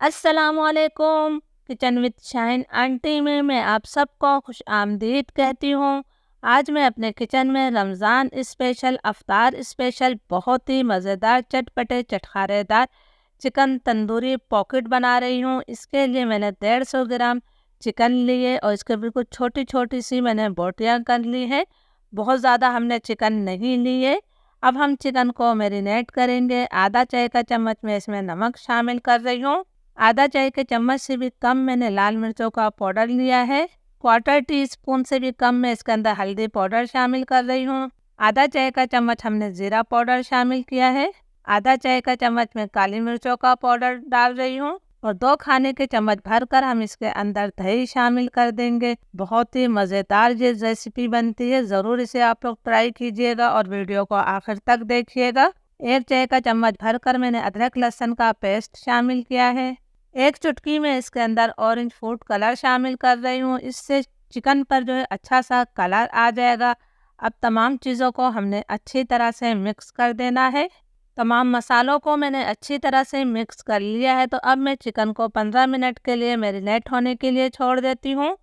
अस्सलामुअलैकुम। Kitchen with Shaheen aunty में मैं आप सबको खुश आमदीद कहती हूँ। आज मैं अपने किचन में रमज़ान स्पेशल अफ्तार स्पेशल बहुत ही मज़ेदार चटपटे चटखारेदार चिकन तंदूरी पॉकेट बना रही हूँ। इसके लिए मैंने 150 ग्राम चिकन लिए और इसके बिल्कुल छोटी छोटी सी मैंने बोटियाँ कर ली है। बहुत ज़्यादा हमने चिकन नहीं लिए। अब हम चिकन को मैरिनेट करेंगे। आधा चाय का चम्मच में इसमें नमक शामिल कर रही हूँ। आधा चाय के चम्मच से भी कम मैंने लाल मिर्चों का पाउडर लिया है। क्वार्टर टी स्पून से भी कम मैं इसके अंदर हल्दी पाउडर शामिल कर रही हूँ। आधा चाय का चम्मच हमने जीरा पाउडर शामिल किया है। आधा चाय का चम्मच में काली मिर्चों का पाउडर डाल रही हूँ और 2 खाने के चम्मच भरकर हम इसके अंदर दही शामिल कर देंगे। बहुत ही मज़ेदार ये रेसिपी बनती है, ज़रूर इसे आप लोग ट्राई कीजिएगा और वीडियो को आखिर तक देखिएगा। 1 चाय का चम्मच भरकर मैंने अदरक लहसुन का पेस्ट शामिल किया है। 1 चुटकी में इसके अंदर ऑरेंज फूड कलर शामिल कर रही हूँ। इससे चिकन पर जो है अच्छा सा कलर आ जाएगा। अब तमाम चीज़ों को हमने अच्छी तरह से मिक्स कर देना है। तमाम मसालों को मैंने अच्छी तरह से मिक्स कर लिया है। तो अब मैं चिकन को 15 मिनट के लिए मैरिनेट होने के लिए छोड़ देती हूँ।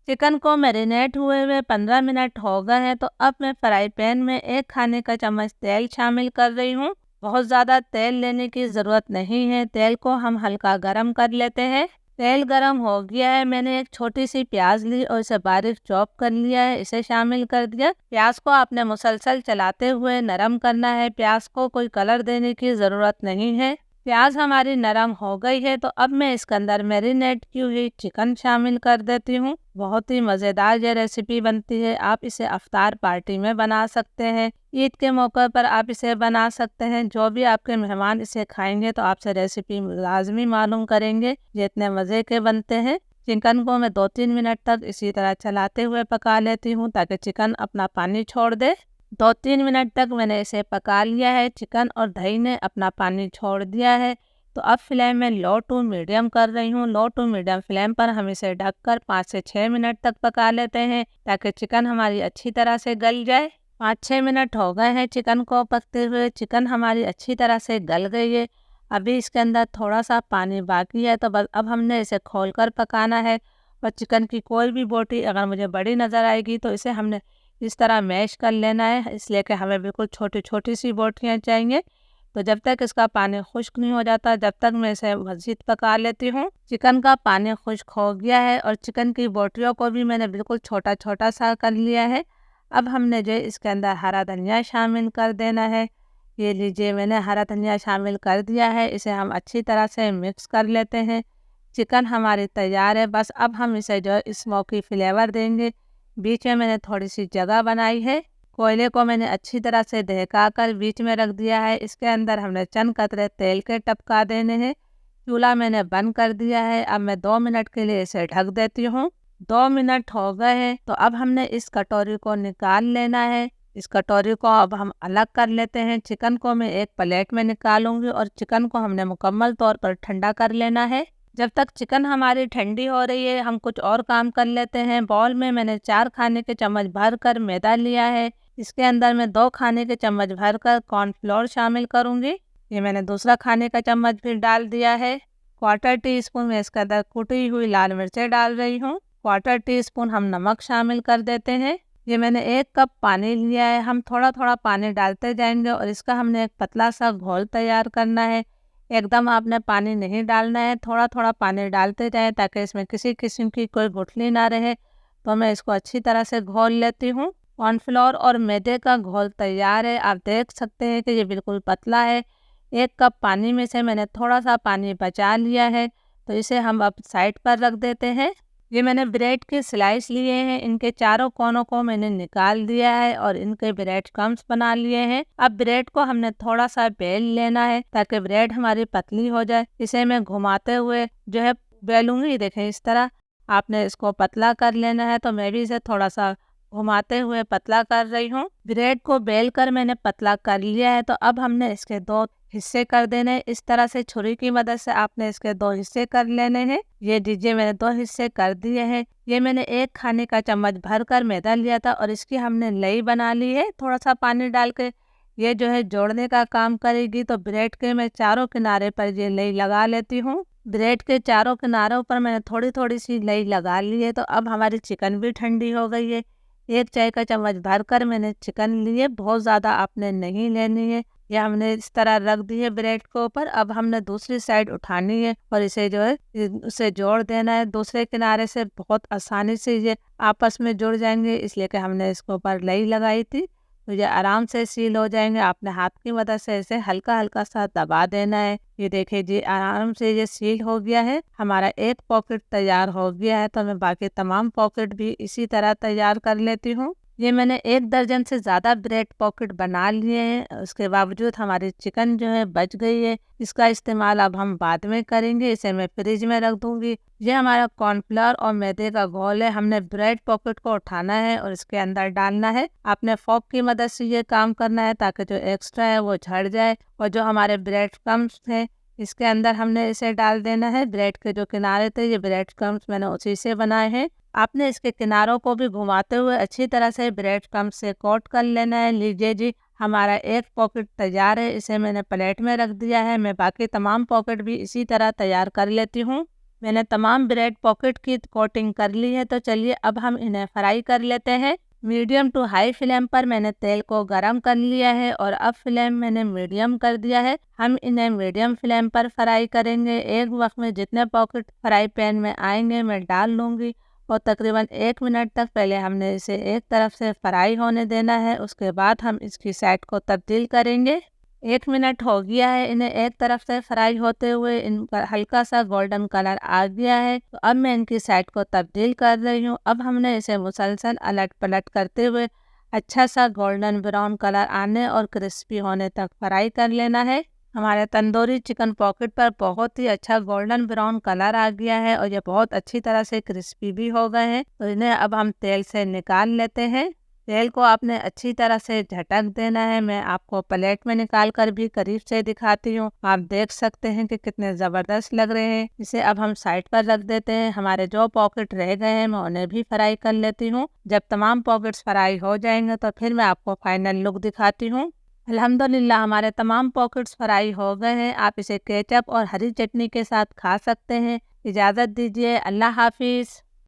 चिकन को मैरिनेट हुए हुए 15 मिनट हो गए हैं। तो अब मैं फ्राई पैन में 1 खाने का चम्मच तेल शामिल कर रही हूँ। बहुत ज़्यादा तेल लेने की ज़रूरत नहीं है। तेल को हम हल्का गरम कर लेते हैं। तेल गरम हो गया है। मैंने एक छोटी सी प्याज ली और इसे बारीक चॉप कर लिया है, इसे शामिल कर दिया। प्याज को आपने मुसलसल चलाते हुए नरम करना है। प्याज को कोई कलर देने की ज़रूरत नहीं है। प्याज हमारी नरम हो गई है। तो अब मैं इसके अंदर मैरिनेट की हुई चिकन शामिल कर देती हूँ। बहुत ही मज़ेदार ये रेसिपी बनती है। आप इसे अफ्तार पार्टी में बना सकते हैं, ईद के मौके पर आप इसे बना सकते हैं। जो भी आपके मेहमान इसे खाएंगे तो आपसे रेसिपी लाजमी मालूम करेंगे। ये इतने मज़े के बनते हैं। चिकन को मैं 2-3 मिनट तक इसी तरह चलाते हुए पका लेती हूँ ताकि चिकन अपना पानी छोड़ दे। 2-3 मिनट तक मैंने इसे पका लिया है। चिकन और दही ने अपना पानी छोड़ दिया है। तो अब फ्लेम में लो टू मीडियम कर रही हूँ। लो टू मीडियम फ्लेम पर हम इसे ढककर 5 से 6 मिनट तक पका लेते हैं ताकि चिकन हमारी अच्छी तरह से गल जाए। 5-6 मिनट हो गए हैं चिकन को पकते हुए। चिकन हमारी अच्छी तरह से गल गई है। अभी इसके अंदर थोड़ा सा पानी बाकी है। तो बस अब हमने इसे खोलकर पकाना है। और चिकन की कोई भी बोटी अगर मुझे बड़ी नज़र आएगी तो इसे हमने इस तरह मैश कर लेना है, इसलिए कि हमें बिल्कुल छोटी छोटी सी बोटियाँ चाहिए। तो जब तक इसका पानी खुश्क नहीं हो जाता जब तक मैं इसे मज़ीद पका लेती हूँ। चिकन का पानी खुश्क हो गया है और चिकन की बोटियों को भी मैंने बिल्कुल छोटा छोटा सा कर लिया है। अब हमने जो इसके अंदर हरा धनिया शामिल कर देना है। ये लीजिए, मैंने हरा धनिया शामिल कर दिया है। इसे हम अच्छी तरह से मिक्स कर लेते हैं। चिकन हमारी तैयार है। बस अब हम इसे जो स्मोकी फ्लेवर देंगे। बीच में मैंने थोड़ी सी जगह बनाई है। कोयले को मैंने अच्छी तरह से दहका कर बीच में रख दिया है। इसके अंदर हमने चंद कतरे तेल के टपका देने हैं। चूल्हा मैंने बंद कर दिया है। अब मैं 2 मिनट के लिए इसे ढक देती हूँ। 2 मिनट हो गए हैं। तो अब हमने इस कटोरी को निकाल लेना है। इस कटोरी को अब हम अलग कर लेते हैं। चिकन को मैं एक प्लेट में निकालूंगी और चिकन को हमने मुकम्मल तौर पर ठंडा कर लेना है। जब तक चिकन हमारी ठंडी हो रही है हम कुछ और काम कर लेते हैं। बाउल में मैंने 4 खाने के चम्मच भर कर मैदा लिया है। इसके अंदर मैं 2 खाने के चम्मच भरकर कॉर्नफ्लोर शामिल करूंगी। ये मैंने दूसरा खाने का चम्मच भी डाल दिया है। क्वार्टर टी स्पून में इसके अंदर कुटी हुई लाल मिर्चें डाल रही हूँ। क्वार्टर टी स्पून हम नमक शामिल कर देते हैं। ये मैंने 1 कप पानी लिया है। हम थोड़ा थोड़ा पानी डालते जाएंगे और इसका हमने एक पतला सा घोल तैयार करना है। एकदम आपने पानी नहीं डालना है, थोड़ा थोड़ा पानी डालते जाएं ताकि इसमें किसी किस्म की कोई गुठली ना रहे। तो मैं इसको अच्छी तरह से घोल लेती हूँ। कॉर्नफ्लोर और मैदे का घोल तैयार है। आप देख सकते हैं कि ये बिल्कुल पतला है। 1 कप पानी में से मैंने थोड़ा सा पानी बचा लिया है। तो इसे हम अब साइड पर रख देते हैं। ये मैंने ब्रेड के स्लाइस लिए हैं। इनके चारों कोनों को मैंने निकाल दिया है और इनके ब्रेड क्रम्स बना लिए हैं। अब ब्रेड को हमने थोड़ा सा बेल लेना है ताकि ब्रेड हमारी पतली हो जाए। इसे मैं घुमाते हुए जो है बेलूंगी। देखें, इस तरह आपने इसको पतला कर लेना है। तो मैं भी इसे थोड़ा सा घुमाते हुए पतला कर रही हूँ। ब्रेड को बेल कर मैंने पतला कर लिया है। तो अब हमने इसके 2 हिस्से कर देने। इस तरह से छुरी की मदद से आपने इसके 2 हिस्से कर लेने हैं। ये दीजिए, मैंने 2 हिस्से कर दिए हैं। ये मैंने 1 खाने का चम्मच भर कर मैदा लिया था और इसकी हमने लई बना ली है थोड़ा सा पानी डाल के। ये जो है जोड़ने का काम करेगी। तो ब्रेड के मैं चारों किनारे पर ये लई लगा लेती हूँ। ब्रेड के चारों किनारों पर मैंने थोड़ी थोड़ी सी लई लगा ली है। तो अब हमारी चिकन भी ठंडी हो गई है। 1 चाय का चम्मच भरकर मैंने चिकन ली है, बहुत ज़्यादा आपने नहीं लेनी है। ये हमने इस तरह रख दी है ब्रेड के ऊपर। अब हमने दूसरी साइड उठानी है और इसे जो है उसे जोड़ देना है दूसरे किनारे से। बहुत आसानी से ये आपस में जुड़ जाएंगे, इसलिए कि हमने इसके ऊपर लई लगाई थी, तो ये आराम से सील हो जाएंगे। आपने हाथ की मदद से इसे हल्का हल्का सा दबा देना है। ये देखिए जी, आराम से ये सील हो गया है। हमारा एक पॉकेट तैयार हो गया है। तो मैं बाकी तमाम पॉकेट भी इसी तरह तैयार कर लेती हूँ। ये मैंने 1 दर्जन से ज़्यादा ब्रेड पॉकेट बना लिए हैं। उसके बावजूद हमारी चिकन जो है बच गई है। इसका इस्तेमाल अब हम बाद में करेंगे। इसे मैं फ्रिज में रख दूंगी। ये हमारा कॉर्नफ्लावर और मैदे का घोल है। हमने ब्रेड पॉकेट को उठाना है और इसके अंदर डालना है। आपने फोक की मदद से ये काम करना है ताकि जो एक्स्ट्रा है वो झड़ जाए। और जो हमारे ब्रेड क्रम्स थे इसके अंदर हमने इसे डाल देना है। ब्रेड के जो किनारे थे ये ब्रेड क्रम्स मैंने उसी से बनाए हैं। आपने इसके किनारों को भी घुमाते हुए अच्छी तरह से ब्रेड क्रम्स से कोट कर लेना है। लीजिए जी, हमारा एक पॉकेट तैयार है। इसे मैंने प्लेट में रख दिया है। मैं बाकी तमाम पॉकेट भी इसी तरह तैयार कर लेती हूँ। मैंने तमाम ब्रेड पॉकेट की कोटिंग कर ली है। तो चलिए अब हम इन्हें फ्राई कर लेते हैं। मीडियम टू हाई फ्लेम पर मैंने तेल को गरम कर लिया है और अब फ्लेम मैंने मीडियम कर दिया है। हम इन्हें मीडियम फ्लेम पर फ्राई करेंगे। एक वक्त में जितने पॉकेट फ्राई पैन में आएंगे मैं डाल लूँगी और तकरीबन 1 मिनट तक पहले हमने इसे एक तरफ से फ्राई होने देना है। उसके बाद हम इसकी साइड को तब्दील करेंगे। 1 मिनट हो गया है इन्हें एक तरफ से फ्राई होते हुए। इनका हल्का सा गोल्डन कलर आ गया है। तो अब मैं इनकी साइड को तब्दील कर रही हूँ। अब हमने इसे मुसलसल अलट पलट करते हुए अच्छा सा गोल्डन ब्राउन कलर आने और क्रिस्पी होने तक फ्राई कर लेना है। हमारे तंदूरी चिकन पॉकेट पर बहुत ही अच्छा गोल्डन ब्राउन कलर आ गया है और ये बहुत अच्छी तरह से क्रिस्पी भी हो गए हैं। तो इन्हें अब हम तेल से निकाल लेते हैं। तेल को आपने अच्छी तरह से झटक देना है। मैं आपको प्लेट में निकाल कर भी करीब से दिखाती हूँ। आप देख सकते हैं कि कितने ज़बरदस्त लग रहे हैं। इसे अब हम साइड पर रख देते हैं। हमारे जो पॉकेट रह गए हैं मैं उन्हें भी फ्राई कर लेती हूँ। जब तमाम पॉकेट्स फ्राई हो जाएंगे तो फिर मैं आपको फाइनल लुक दिखाती हूँ। अल्हम्दुलिल्लाह हमारे तमाम पॉकेट्स फ्राई हो गए हैं। आप इसे केचप और हरी चटनी के साथ खा सकते हैं। इजाज़त दीजिए। अल्लाह हाफिज़।